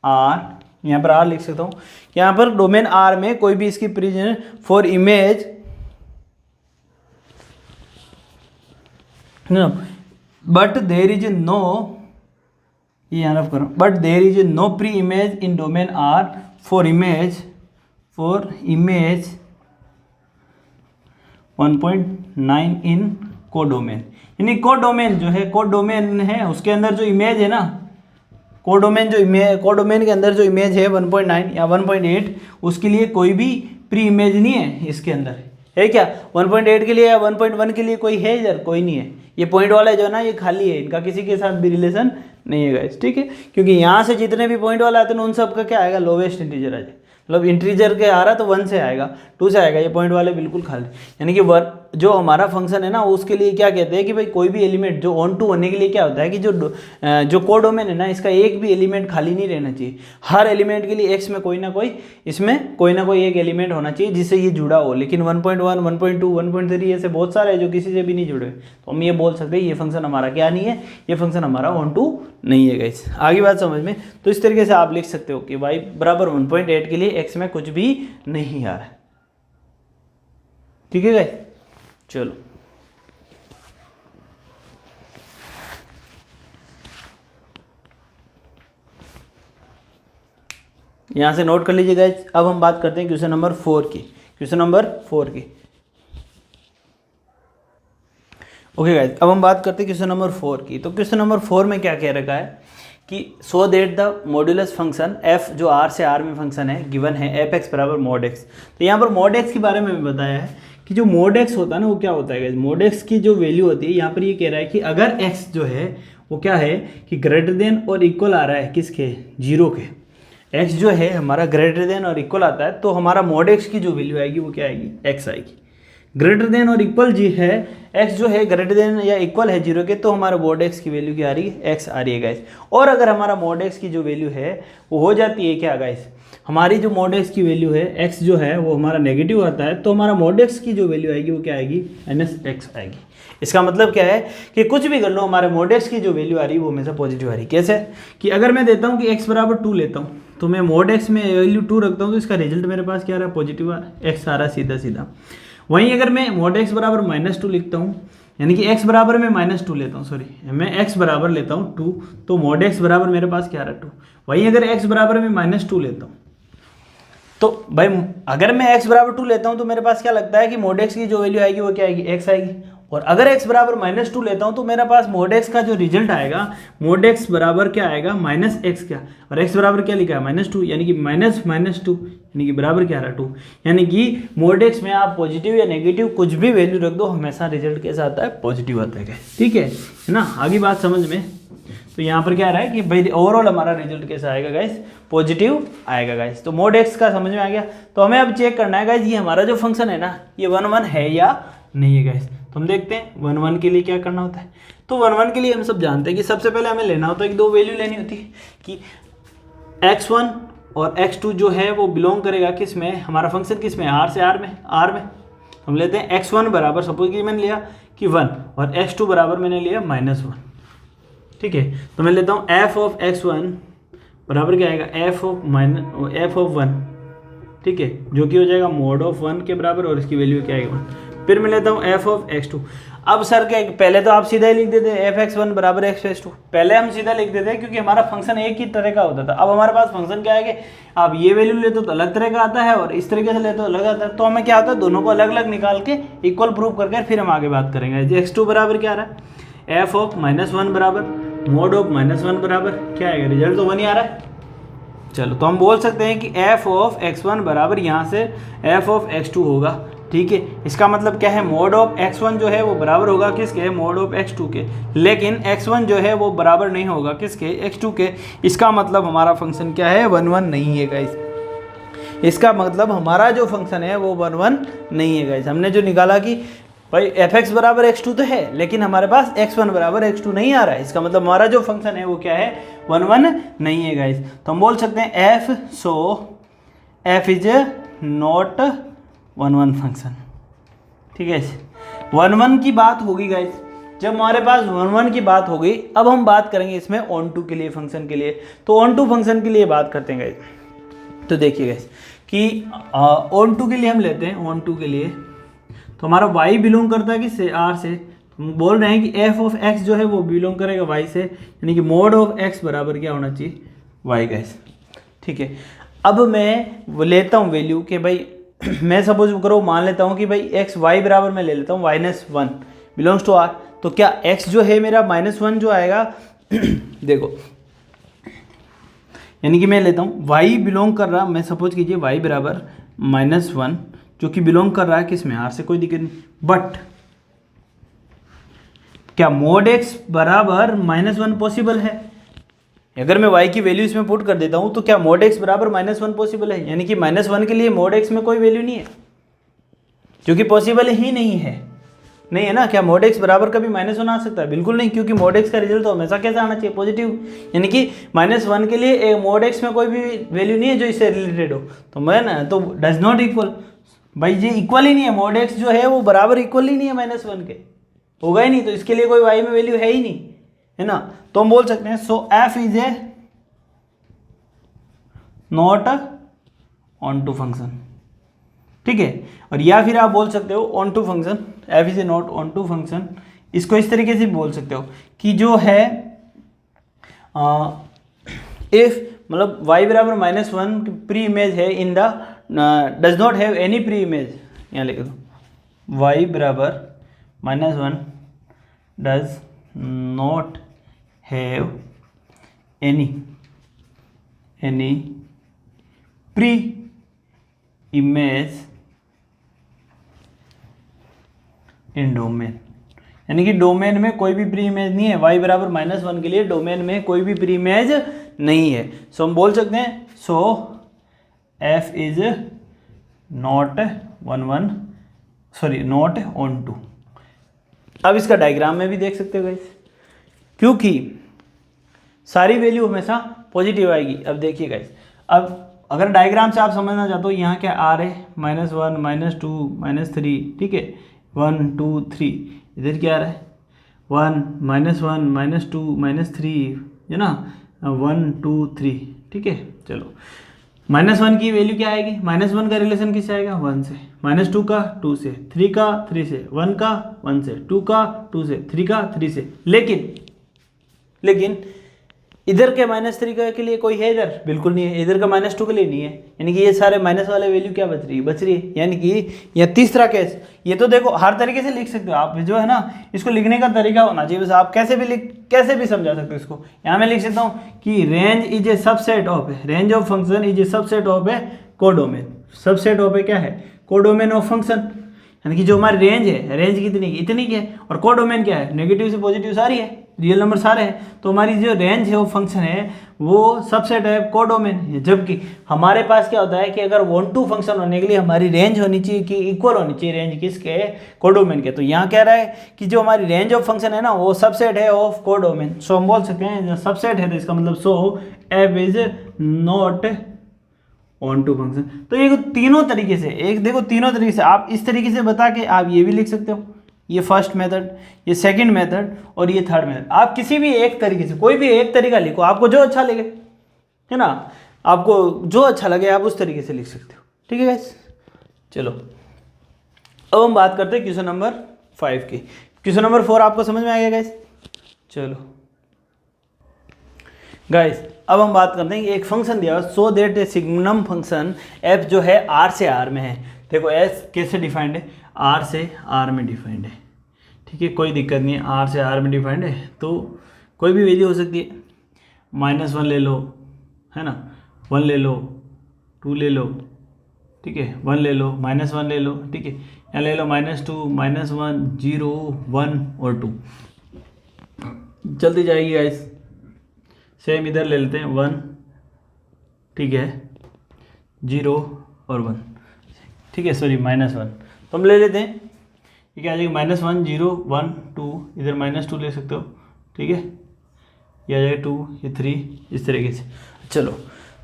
R, यहाँ पर R लिख सकता हूँ, यहाँ पर डोमेन R में कोई भी इसकी प्रीजन for image but there is no, ये यहाँ रफ करो, but there is no pre image in domain R for image 1.9 in codomain, यानी कोडोमेन जो है, कोडोमेन है उसके अंदर जो इमेज है ना, कोडोमेन के अंदर जो इमेज है 1.9 या 1.8, उसके लिए कोई भी प्री इमेज नहीं है इसके अंदर, है क्या। 1.8 के लिए या 1.1 के लिए कोई है इधर, कोई नहीं है, ये पॉइंट वाला जो है ना ये खाली है, इनका किसी के साथ भी रिलेशन नहीं है गाइस, ठीक है, क्योंकि यहाँ से जितने भी पॉइंट वाला आते हैं उन सब का क्या आएगा, लोवेस्ट इंटीजर आ जाए, मतलब इंटीजर के आ रहा है तो 1 से आएगा, 2 से आएगा, ये पॉइंट वाले बिल्कुल खाली, यानी कि जो हमारा फंक्शन है ना उसके लिए क्या कहते हैं कि भाई कोई भी एलिमेंट जो ऑन टू होने के लिए क्या होता है कि जो कोडोमेन है ना, इसका एक भी एलिमेंट खाली नहीं रहना चाहिए, हर एलिमेंट के लिए x में कोई ना कोई, इसमें कोई ना कोई एक एलिमेंट होना चाहिए जिससे ये जुड़ा हो। लेकिन 1.1 1.2 1.3 ऐसे बहुत सारे हैं जो किसी से भी नहीं जुड़े, तो हम ये बोल सकते हैं ये फंक्शन हमारा क्या नहीं है, ये फंक्शन हमारा ऑन टू नहीं है गाइस। आगे बात समझ में, तो इस तरीके से आप लिख सकते हो कि y बराबर 1.8 के लिए x में कुछ भी नहीं आ रहा है, ठीक है गाइस। चलो यहाँ से नोट कर लीजिए गाइस। अब हम बात करते हैं क्वेश्चन नंबर 4 की, क्वेश्चन नंबर 4 की। ओके गाइस, अब हम बात करते हैं क्वेश्चन नंबर 4 की। तो क्वेश्चन नंबर 4 में क्या कह रखा है कि so that the modulus function f जो r से r में फंक्शन है गिवन है f(x) बराबर mod x। तो यहाँ पर mod x के बारे में बताया है कि जो मोड एक्स होता है ना वो क्या होता है, मोड एक्स की जो वैल्यू होती है, यहाँ पर ये कह रहा है कि अगर एक्स जो है वो क्या है कि ग्रेटर देन और इक्वल आ रहा है किसके, जीरो के, एक्स जो है हमारा ग्रेटर देन और इक्वल आता है, तो हमारा मोड एक्स की जो वैल्यू आएगी वो क्या आएगी, एक्स आएगी। ग्रेटर देन और इक्वल जी है, एक्स जो है ग्रेटर देन या इक्वल है जीरो के, तो हमारा मोड एक्स की वैल्यू क्या आ रही है, एक्स आ रही है गाइस। और अगर हमारा मोड एक्स की जो वैल्यू है वो हो जाती है क्या गाइस, हमारी जो मोड एक्स की वैल्यू है एक्स जो है वो हमारा नेगेटिव आता है, तो हमारा मोड एक्स की जो वैल्यू आएगी वो क्या आएगी, माइनस एक्स आएगी। इसका मतलब क्या है कि कुछ भी कर लो, हमारे मोड एक्स की जो वैल्यू आ रही है वो हमेशा पॉजिटिव आ रही है। कैसे कि अगर मैं देता हूँ कि एक्स बराबर 2 लेता हूँ, तो मैं मोड एक्स में वैल्यू 2 रखता हूँ, तो इसका रिजल्ट मेरे पास क्या आ रहा है, पॉजिटिव आ रहा है, एक्स आ रहा है सीधा सीधा। वहीं अगर मैं मोड एक्स बराबर -2 लिखता हूँ, यानी कि x बराबर मैं -2 लेता हूँ, सॉरी मैं x बराबर लेता हूँ 2, तो मोड x बराबर मेरे पास क्या आ रहा है 2। वहीं अगर x बराबर मैं -2 लेता हूँ, तो भाई अगर मैं x बराबर 2 लेता हूँ तो मेरे पास क्या लगता है कि मोड x की जो वैल्यू आएगी वो क्या आएगी, x आएगी। और अगर x बराबर -2 लेता हूँ तो मेरे पास मोड x का जो रिजल्ट आएगा, मोड x बराबर क्या आएगा, -x क्या, और x बराबर क्या लिखा है, -2, यानी कि -2 यानी कि बराबर क्या आ रहा है 2। यानी कि मोड x में आप पॉजिटिव या नेगेटिव कुछ भी वैल्यू रख दो, हमेशा रिजल्ट कैसा आता है, पॉजिटिव आता है। ठीक है ना, आगे बात समझ में। तो यहाँ पर क्या आ रहा है कि भाई ओवरऑल हमारा रिजल्ट कैसा आएगा गाइस, पॉजिटिव आएगा गाइस। तो मोड एक्स का समझ में आ गया। तो हमें अब चेक करना है गाइस, ये हमारा जो फंक्शन है ना ये 1 1 है या नहीं है गाइस। तो हम देखते हैं 1 1 के लिए क्या करना होता है। तो 1 1 के लिए हम सब जानते हैं कि सबसे पहले हमें लेना होता है कि दो वैल्यू लेनी होती है कि x1 और x2 जो है वो बिलोंग करेगा किस में, हमारा फंक्शन किस में, r से r में। हम लेते हैं x1 बराबर, सपोज कि मैंने लिया कि 1 और x2 बराबर मैंने लिया -1। ठीक है, तो मैं लेता हूँ f ऑफ x1 बराबर क्या आएगा, f ऑफ 1। ठीक है, जो कि हो जाएगा मोड ऑफ 1 के बराबर, और इसकी वैल्यू क्या आएगा 1। फिर मैं लेता हूँ f ऑफ x2। अब सर क्या, पहले तो आप सीधा ही लिख देते हैं f(x1) बराबर x(2), पहले हम सीधा लिख देते हैं क्योंकि हमारा फंक्शन एक ही तरह का होता था। अब हमारे पास फंक्शन क्या है कि आप ये वैल्यू लेते हो तो अलग तरह का आता है, और इस तरीके से लेते हो अलग आता है। तो हमें क्या होता है, दोनों को अलग अलग निकाल के इक्वल प्रूव करके फिर हम आगे बात करेंगे। x2 बराबर क्या आ रहा है, f ऑफ -1 बराबर मोड ऑफ -1 बराबर क्या आएगा, रिजल्ट तो 1 ही आ रहा है। चलो, तो हम बोल सकते हैं कि f ऑफ x1 बराबर यहाँ से f ऑफ x2 होगा। ठीक है, इसका मतलब क्या है, मोड ऑफ x1 जो है वो बराबर होगा किसके, मोड ऑफ x2 के। लेकिन x1 जो है वो बराबर नहीं होगा किसके, x2 के। इसका मतलब हमारा फंक्शन क्या है, 1 1 नहीं है गाइस। इसका मतलब हमारा जो फंक्शन है वो 1 1 नहीं है गाइस। हमने जो निकाला कि भाई f(x) बराबर x2 तो है, लेकिन हमारे पास x1 बराबर x2 नहीं आ रहा है। इसका मतलब हमारा जो फंक्शन है वो क्या है, 1 1 नहीं है गाइस। तो हम बोल सकते हैं f, so f is not 1 1 function. ठीक है, 1 1 की बात होगी गाइस। जब हमारे पास 1 1 की बात हो गई, अब हम बात करेंगे इसमें ऑन टू के लिए, फंक्शन के लिए। तो ऑन टू फंक्शन के लिए बात करते हैं गाइस। तो देखिए गाइस कि ऑन टू के लिए हम लेते हैं, ऑन टू के लिए तो हमारा y बिलोंग करता है किससे, r से। हम बोल रहे हैं कि f ऑफ x जो है वो बिलोंग करेगा y से, यानी कि मोड ऑफ x बराबर क्या होना चाहिए, y गाइस। ठीक है, अब मैं वो लेता हूँ वैल्यू कि भाई मैं सपोज करो मान लेता हूँ कि भाई x y बराबर मैं ले लेता हूँ -1 बिलोंग्स टू r। तो क्या x जो है मेरा -1 जो आएगा देखो, यानी कि मैं लेता हूँ y बिलोंग कर रहा, मैं सपोज कीजिए y बराबर -1 जो कि बिलोंग कर रहा है किस में, r से, कोई दिक्कत नहीं। बट क्या मोड x बराबर -1 पॉसिबल है, अगर मैं y की वैल्यू इसमें पुट कर देता हूं तो क्या मोड x बराबर -1 पॉसिबल है, यानी कि -1 के लिए मोड x में कोई वैल्यू नहीं है, जो कि पॉसिबल ही नहीं है ना। क्या मोड x बराबर कभी -1 आ सकता है, बिल्कुल नहीं, क्योंकि मोड x का रिजल्ट तो हमेशा कैसा आना चाहिए, पॉजिटिव। यानी कि -1 के लिए मोड x में कोई भी वैल्यू नहीं है जो इससे रिलेटेड हो, तो मैं ना तो डज नॉट इक्वल, भाई ये इक्वल ही नहीं है, मोड x जो है वो बराबर इक्वल ही नहीं है -1 के, होगा ही नहीं, तो इसके लिए कोई y में वैल्यू है ही नहीं, है ना। तो हम बोल सकते हैं so f is a not onto function. ठीक है, और या फिर आप बोल सकते हो onto function, f is a not onto function. इसको इस तरीके से बोल सकते हो कि जो है इफ मतलब y बराबर -1 प्री इमेज है in the does not have any pre image, यहाँ लिख दो y बराबर -1 does not have any pre image in domain, यानी कि डोमेन में कोई भी प्री इमेज नहीं है। y बराबर -1 के लिए डोमेन में कोई भी प्री इमेज नहीं है। सो हम बोल सकते हैं so f is not not onto. अब इसका डायग्राम में भी देख सकते हो गाइस, क्योंकि सारी वैल्यू हमेशा पॉजिटिव आएगी। अब देखिए गाइस, अब अगर डायग्राम से आप समझना चाहते हो, यहाँ क्या आ रहे -1 -2 -3, ठीक है, 1 2 3, इधर क्या आ रहा है 1 -2 -3, है ना, 1 2 3, ठीक है। चलो -1 की वैल्यू क्या आएगी, -1 का रिलेशन किससे आएगा 1 से, -2 का 2 से, 3 का 3 से, 1 का 1 से, 2 का 2 से, 3 का 3 से। लेकिन इधर के -3 का के लिए कोई है इधर, बिल्कुल नहीं है। इधर का -2 के लिए नहीं है, यानी कि ये सारे माइनस वाले वैल्यू क्या बच रही है, यानी कि यह तीसरा केस। ये तो देखो हर तरीके से लिख सकते हो आप, जो है ना, इसको लिखने का तरीका होना चाहिए, बस आप कैसे भी समझा सकते हो इसको। यहाँ मैं लिख सकता हूँ कि range is a subset of, range of function is a subset of a codomain. Subset of a क्या है, कोडोमेन ऑफ फंक्शन, यानी कि जो हमारी रेंज है, रेंज कितनी की, इतनी की है, और कोडोमेन क्या है, नेगेटिव से पॉजिटिव सारी है, रियल नंबर सारे हैं। तो हमारी जो रेंज है वो फंक्शन है, वो सबसेट है कोडोमेन है। जबकि हमारे पास क्या होता है कि अगर 1 to फंक्शन होने के लिए हमारी रेंज होनी चाहिए कि इक्वल होनी चाहिए रेंज किसके, कोडोमेन के। तो यहाँ कह रहा है कि जो हमारी रेंज ऑफ फंक्शन है ना, वो सबसेट है ऑफ कोडोमेन। सो हम बोल सकते हैं सबसेट है, तो इसका मतलब so F is not onto function. तो ये तीनों तरीके से, एक देखो तीनों तरीके से आप इस तरीके से बता के आप ये भी लिख सकते हो, ये फर्स्ट मेथड, ये सेकंड मेथड, और ये थर्ड मेथड। आप किसी भी एक तरीके से, कोई भी एक तरीका लिखो, आपको जो अच्छा लगे, है ना, आपको जो अच्छा लगे आप उस तरीके से लिख सकते हो, ठीक है गाइस। चलो अब हम बात करते हैं क्वेश्चन नंबर 5 की। क्वेश्चन नंबर 4 आपको समझ में आ गया गाइस। चलो गाइस अब हम बात करते हैं कि एक फंक्शन दिया so that A signum function F जो है आर से आर में है। देखो एस कैसे डिफाइंड है, आर से आर में डिफाइंड है, ठीक है, कोई दिक्कत नहीं है, आर से आर में डिफाइंड है, तो कोई भी वैल्यू हो सकती है। -1 ले लो, है ना, 1 ले लो, 2 ले लो, ठीक है, 1 ले लो, -1 ले लो, ठीक है, यहाँ ले लो -2 -1 0 1 और 2, जल्दी जाएगी गाइस। सेम इधर ले लेते हैं 1, ठीक है, 0 और 1, ठीक है, सॉरी -1, तो हम ले लेते हैं, ये क्या आ जाएगा -1 0 1 2, इधर -2 ले सकते हो, ठीक है, ये आ जाएगा 2, ये 3, इस तरीके से। चलो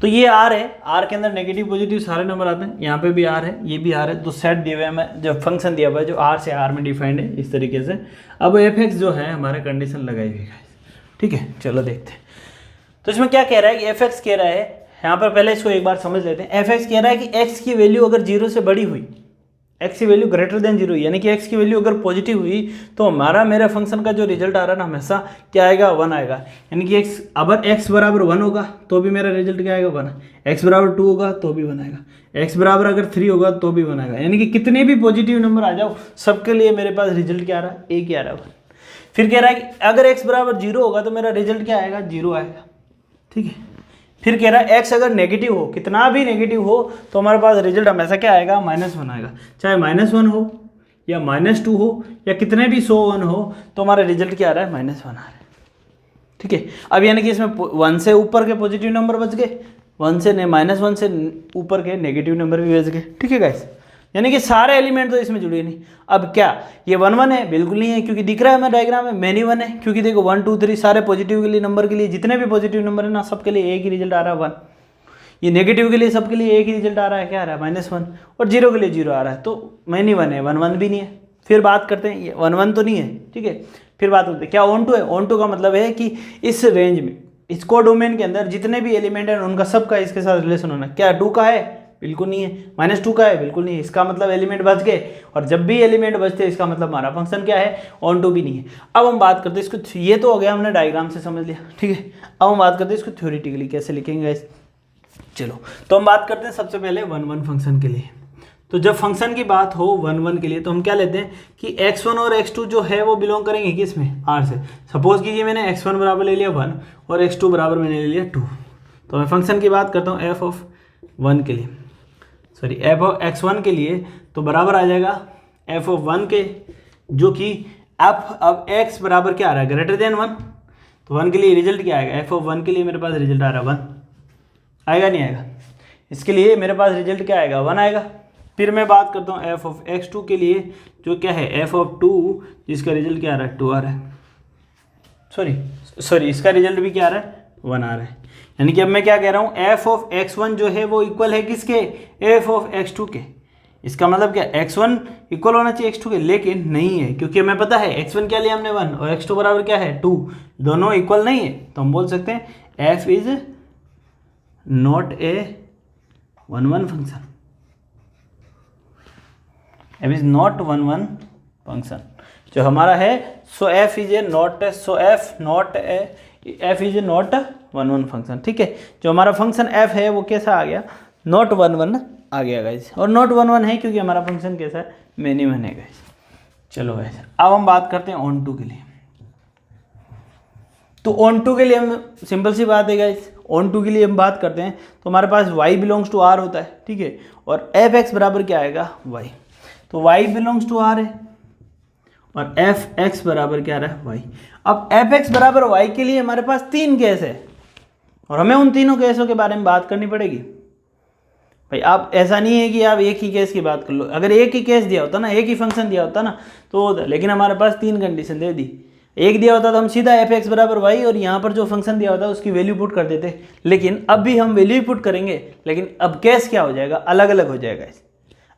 तो ये आर है, आर के अंदर नेगेटिव पॉजिटिव सारे नंबर आते हैं, यहाँ पे भी आर है, ये भी आर है, तो सेट दिए हुए हैं, जो फंक्शन दिया हुआ है जो आर से आर में डिफाइंड है इस तरीके से। अब एफ एक्स जो है हमारे कंडीशन लगाई हुई है, ठीक है। चलो देखते हैं तो इसमें क्या कह रहा है कि एफ एक्स कह रहा है, यहाँ पर पहले इसको एक बार समझ लेते हैं। एफ एक्स कह रहा है कि एक्स की वैल्यू अगर 0 से बड़ी हुई, एक्स की वैल्यू ग्रेटर देन 0, यानी कि एक्स की वैल्यू अगर पॉजिटिव हुई, तो मेरा फंक्शन का जो रिजल्ट आ रहा है ना, हमेशा क्या आएगा 1 आएगा। यानी कि एक्स अगर एक्स बराबर 1 होगा तो भी मेरा रिजल्ट क्या आएगा 1, एक्स बराबर 2 होगा तो भी 1 आएगा, एक्स बराबर अगर 3 होगा तो भी 1 आएगा। यानी कि कितने भी पॉजिटिव नंबर आ जाओ, सबके लिए मेरे पास रिजल्ट क्या आ रहा है, एक ही आ रहा है 1। फिर कह रहा है कि अगर एक्स बराबर 0 होगा तो मेरा रिजल्ट क्या आएगा, 0 आएगा, ठीक है। फिर कह रहा है एक्स अगर नेगेटिव हो, कितना भी नेगेटिव हो, तो हमारे पास रिजल्ट हमेशा क्या आएगा, -1 आएगा। चाहे -1 हो या -2 हो या कितने भी 101 हो, तो हमारा रिजल्ट क्या आ रहा है, -1 आ रहा है, ठीक है। अब यानी कि इसमें 1 से ऊपर के पॉजिटिव नंबर बच गए, 1 से -1 से ऊपर के नेगेटिव नंबर भी बच गए, ठीक है गाइस। यानी कि सारे एलिमेंट तो इसमें जुड़े नहीं। अब क्या ये 1 1 है, बिल्कुल नहीं है, क्योंकि दिख रहा है हमें डायग्राम में मैनी 1 है, क्योंकि देखो 1 2 3 सारे पॉजिटिव के लिए नंबर के लिए, जितने भी पॉजिटिव नंबर है ना, सबके लिए एक ही रिजल्ट आ रहा है 1। ये नेगेटिव के लिए सबके लिए एक ही रिजल्ट आ रहा है, क्या आ रहा है, -1, और 0 के लिए 0 आ रहा है, तो मैनी 1 है, 1 1 भी नहीं है। फिर बात करते हैं, ये 1 1 तो नहीं है, ठीक है। फिर बात करते हैं क्या ऑन टू है। ऑन टू का मतलब है कि इस रेंज में, इस कोडोमेन के अंदर जितने भी एलिमेंट हैं उनका सबका इसके साथ रिलेशन होना। क्या 2 का है, बिल्कुल नहीं है। -2 का है, बिल्कुल नहीं है। इसका मतलब एलिमेंट बच गए, और जब भी एलिमेंट बचते हैं इसका मतलब हमारा फंक्शन क्या है, ऑन टू भी नहीं है। अब हम बात करते हैं इसको, ये तो हो गया हमने डायग्राम से समझ लिया, ठीक है। अब हम बात करते हैं इसको थ्योरेटिकली कैसे लिखेंगे गाइस। चलो तो हम बात करते हैं सबसे पहले 1 1 फंक्शन के लिए। तो जब फंक्शन की बात हो 1 1 के लिए, तो हम क्या लेते हैं कि x1 और x2 जो है वो बिलोंग करेंगे किसमें, R से। सपोज कीजिए मैंने x1 बराबर ले लिया 1 और x2 बराबर मैंने ले लिया 2, तो मैं फंक्शन की बात करता हूँ f ऑफ 1 के लिए, सॉरी f ऑफ x1 के लिए, तो बराबर आ जाएगा f ऑफ 1 के जो कि एफ अब एक्स बराबर क्या आ रहा है, ग्रेटर देन 1, तो 1 के लिए रिजल्ट क्या आएगा, एफ ऑफ 1 के लिए मेरे पास रिजल्ट आ रहा है 1, आएगा नहीं आएगा, इसके लिए मेरे पास रिजल्ट क्या आएगा 1 आएगा। फिर मैं बात करता हूँ एफ ऑफ x2 के लिए, जो क्या है एफ ऑफ 2, जिसका रिजल्ट क्या आ रहा है 2 आ रहा है, सॉरी इसका रिजल्ट भी क्या आ रहा है 1 आ रहा है। यानी कि अब मैं क्या कह रहा हूँ, एफ ऑफ x1 जो है वो इक्वल है किसके, एफ ऑफ x2 के। इसका मतलब क्या x1 इक्वल होना चाहिए x2 के, लेकिन नहीं है, क्योंकि हमें पता है x1 क्या लिया हमने 1 और x2 बराबर क्या है 2, दोनों इक्वल नहीं है, तो हम बोल सकते हैं f is not a 1-1 function, f is not 1-1 function जो हमारा है। सो f is a not, so f is a not 1-1 function, ठीक है। जो हमारा फंक्शन f है वो कैसा आ गया, नॉट 1-1 आ गया गाइस, और नॉट 1-1 है क्योंकि हमारा फंक्शन कैसा है, मिनिमम है गाइस। चलो गाइस अब हम बात करते हैं ऑन टू के लिए। तो ऑन टू के लिए हम सिंपल सी बात है गाइस, ऑन टू के लिए हम बात करते हैं तो हमारे पास y बिलोंग्स टू r होता है, ठीक है, और एफ एक्स बराबर क्या आएगा y, तो y बिलोंग्स टू r है और एफ एक्स बराबर क्या रहा है y। अब एफ एक्स बराबर y के लिए हमारे पास 3 केस है और हमें उन तीनों केसों के बारे में बात करनी पड़ेगी भाई। आप ऐसा नहीं है कि आप एक ही केस की बात कर लो, अगर एक ही केस दिया होता ना, एक ही फंक्शन दिया होता ना तो होता, लेकिन हमारे पास 3 कंडीशन दे दी। एक दिया होता तो हम सीधा एफ एक्स बराबर वाई और यहाँ पर जो फंक्शन दिया होता उसकी वैल्यू पुट कर देते, लेकिन अब भी हम वैल्यू पुट करेंगे, लेकिन अब केस क्या हो जाएगा, अलग अलग हो जाएगा।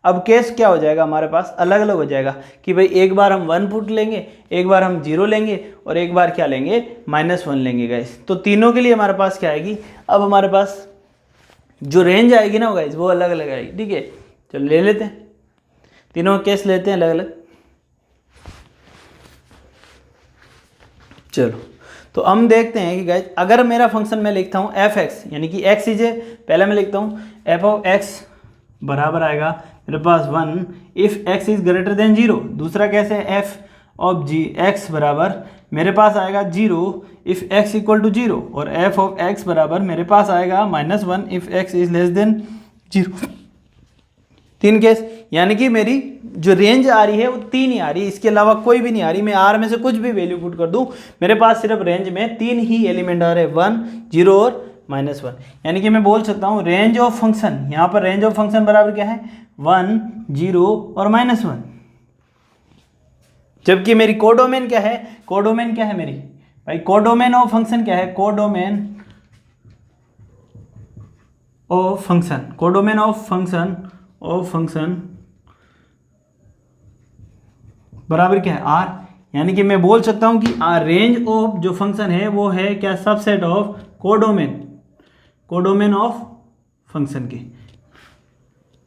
अब केस क्या हो जाएगा हमारे पास, अलग अलग हो जाएगा कि भाई एक बार हम 1 पुट लेंगे, एक बार हम 0 लेंगे और एक बार क्या लेंगे -1 लेंगे गाइस। तो तीनों के लिए हमारे पास क्या आएगी, अब हमारे पास जो रेंज आएगी ना गाइस वो अलग अलग आएगी, ठीक है। चलो ले लेते हैं, तीनों केस लेते हैं अलग अलग। चलो तो हम देखते हैं कि गाइस अगर मेरा फंक्शन मैं लिखता हूँ एफ एक्स, यानी कि एक्स इज, पहले मैं लिखता हूँ एफ ऑफ एक्स बराबर आएगा मेरे पास 1 if x is greater than 0। दूसरा कैसे है, एफ ऑफ जी एक्स बराबर मेरे पास आएगा 0 इफ एक्स इक्वल टू 0, और एफ ऑफ एक्स बराबर मेरे पास आएगा -1 if x is less than 0। 3 case, यानी कि मेरी जो रेंज आ रही है वो 3 ही आ रही है, इसके अलावा कोई भी नहीं आ रही। मैं आर में से कुछ भी वैल्यू पुट कर दूं, मेरे पास सिर्फ रेंज में 3 ही एलिमेंट आ रहे हैं, 1, 0 और -1। यानी कि मैं बोल सकता हूँ रेंज ऑफ फंक्शन, यहाँ पर रेंज ऑफ फंक्शन बराबर क्या है 1, 0 और -1। जबकि मेरी कोडोमेन क्या है, कोडोमेन क्या है मेरी भाई, कोडोमेन ऑफ फंक्शन क्या है, codomain of function, codomain of function बराबर क्या है आर। यानी कि मैं बोल सकता हूं कि रेंज ऑफ जो फंक्शन है वो है क्या, subset of codomain of function की।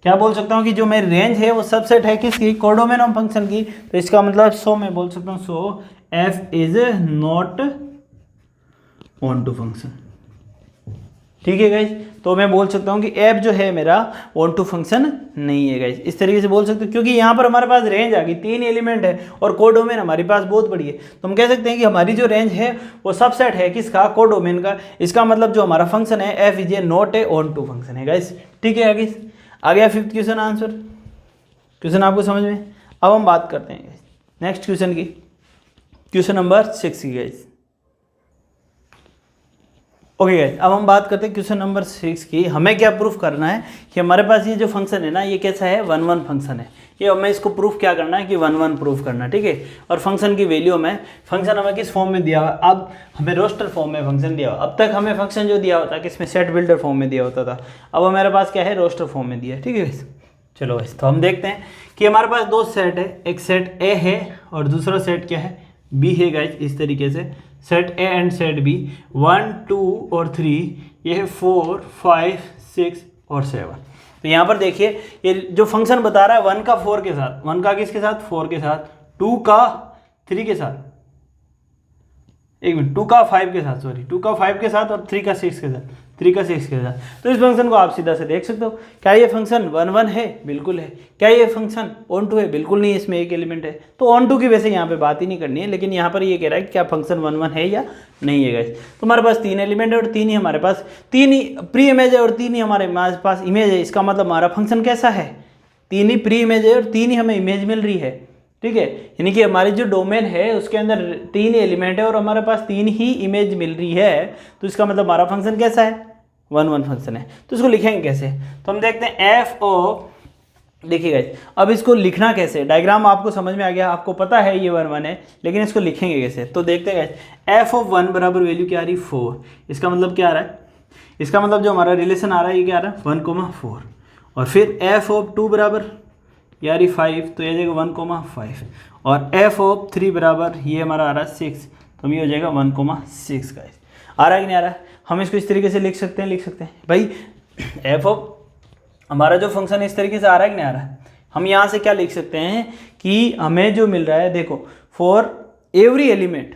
क्या बोल सकता हूं कि जो मेरी रेंज है वो सबसेट है किसकी, कोडोमेन ऑफ फंक्शन की। तो इसका मतलब सो मैं बोल सकता हूं so F is not onto function, ठीक है गाइज। तो मैं बोल सकता हूँ कि एफ जो है मेरा ऑन टू फंक्शन नहीं है गाइज, इस तरीके से बोल सकते हो, क्योंकि यहाँ पर हमारे पास रेंज आ गई, 3 एलिमेंट है और कोडोमेन हमारे पास बहुत बड़ी है। तो हम कह सकते हैं कि हमारी जो रेंज है वो सबसेट है किसका, कोडोमेन का। इसका मतलब जो हमारा फंक्शन है f is a not a onto function है गाइज, ठीक है। आ गया 5th क्वेश्चन आंसर, क्वेश्चन आपको समझ में। अब हम बात करते हैं नेक्स्ट क्वेश्चन की, क्वेश्चन नंबर 6 की गाइज। ओके गाइस, अब हम बात करते हैं क्वेश्चन नंबर 6 की। हमें क्या प्रूफ करना है कि हमारे पास ये जो फंक्शन है ना ये कैसा है, 1-1 फंक्शन है। ये हमें इसको प्रूफ क्या करना है कि 1-1 प्रूफ करना है, ठीक है। और फंक्शन की वैल्यू में, फंक्शन हमें किस फॉर्म में दिया हुआ, अब हमें रोस्टर फॉर्म में फंक्शन दिया हुआ। अब तक हमें फंक्शन जो दिया होता है किसमें, सेट बिल्डर फॉर्म में दिया होता था, अब हमारे पास क्या है, रोस्टर फॉर्म में दिया है, ठीक है गाइस। चलो गाइस तो हम देखते हैं कि हमारे पास 2 सेट है, एक सेट ए है और दूसरा सेट क्या है, बी है गाइस। इस तरीके से set A and set B, 1, 2 और 3, ये है 4, 5, 6 और 7। तो यहाँ पर देखिए ये जो फंक्शन बता रहा है 1 का 4 के साथ, 1 का किसके साथ, 4 के साथ, 2 का 3 के साथ, 2 का 5 के साथ, 2 का 5 के साथ और 3 का 6 के साथ, 3 का 6 के साथ। तो इस फंक्शन को आप सीधा से देख सकते हो, क्या ये फंक्शन 1-1 है, बिल्कुल है। क्या ये फंक्शन ऑन टू है, बिल्कुल नहीं, इसमें एक एलिमेंट है। तो ऑन टू की वैसे यहाँ पे बात ही नहीं करनी है, लेकिन यहाँ पर ये कह रहा है कि क्या फंक्शन 1-1 है या नहीं है गाइस। तो हमारे पास 3 एलिमेंट है और 3 ही हमारे पास, 3 ही प्री इमेज है और 3 ही हमारे पास इमेज है। इसका मतलब हमारा फंक्शन कैसा है, 3 ही प्री इमेज है और 3 ही हमें इमेज मिल रही है। ठीक है, यानी कि हमारी जो डोमेन है उसके अंदर 3 एलिमेंट है और हमारे पास 3 ही इमेज मिल रही है, तो इसका मतलब हमारा फंक्शन कैसा है, 1 1 फंक्शन है। तो इसको लिखेंगे कैसे, तो हम देखते हैं एफ ऑफ, देखिए गाइस अब इसको लिखना कैसे, डायग्राम आपको समझ में आ गया, आपको पता है ये 1 1 है, लेकिन इसको लिखेंगे कैसे, तो देखते हैं गाइस एफ ऑफ 1 बराबर वैल्यू क्या आ रही 4, इसका मतलब क्या आ रहा है, इसका मतलब जो हमारा रिलेशन आ रहा है ये क्या आ रहा है 1,4, और फिर एफ ऑफ 2 बराबर ये आ रही 5, तो ये हो जाएगा 1,5, और एफ ऑफ 3 बराबर ये हमारा आ रहा है 6, तो ये हो जाएगा 1,6 गाइस। आ रहा है कि नहीं आ रहा है, हम इसको इस तरीके से लिख सकते हैं भाई एफ ऑफ हमारा जो फंक्शन इस तरीके से आ रहा है कि नहीं आ रहा है, हम यहाँ से क्या लिख सकते हैं कि हमें जो मिल रहा है, देखो फॉर एवरी एलिमेंट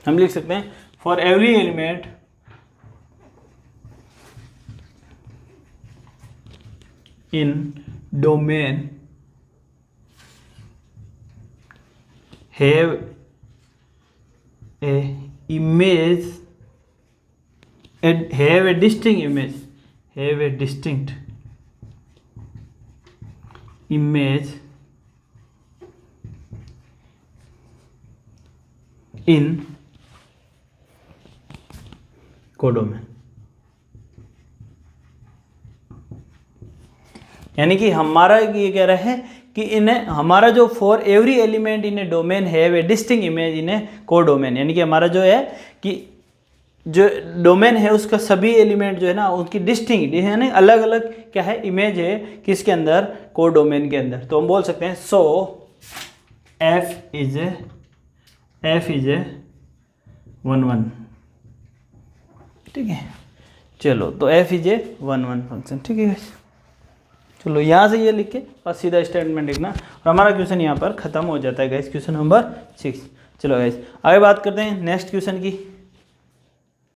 हम लिख सकते हैं for every element in domain have a image have a distinct image in codomain, यानी कि हमारा ये कह रहा है कि इन्हें हमारा जो for every element in a domain have a distinct image in A codomain, यानी कि हमारा जो है कि जो डोमेन है उसका सभी एलिमेंट जो है ना उनकी डिस्टिंक्ट है ना अलग अलग क्या है इमेज है किसके अंदर, कोडोमेन के अंदर। तो हम बोल सकते हैं सो एफ इज ए 1 1, ठीक है, चलो तो एफ इज ए 1 1 फंक्शन, ठीक है। चलो यहाँ से ये लिख के और सीधा स्टेटमेंट लिखना और हमारा क्वेश्चन यहाँ पर खत्म हो जाता है गाइस, क्वेश्चन नंबर 6। चलो गाइस आगे बात करते हैं नेक्स्ट क्वेश्चन की।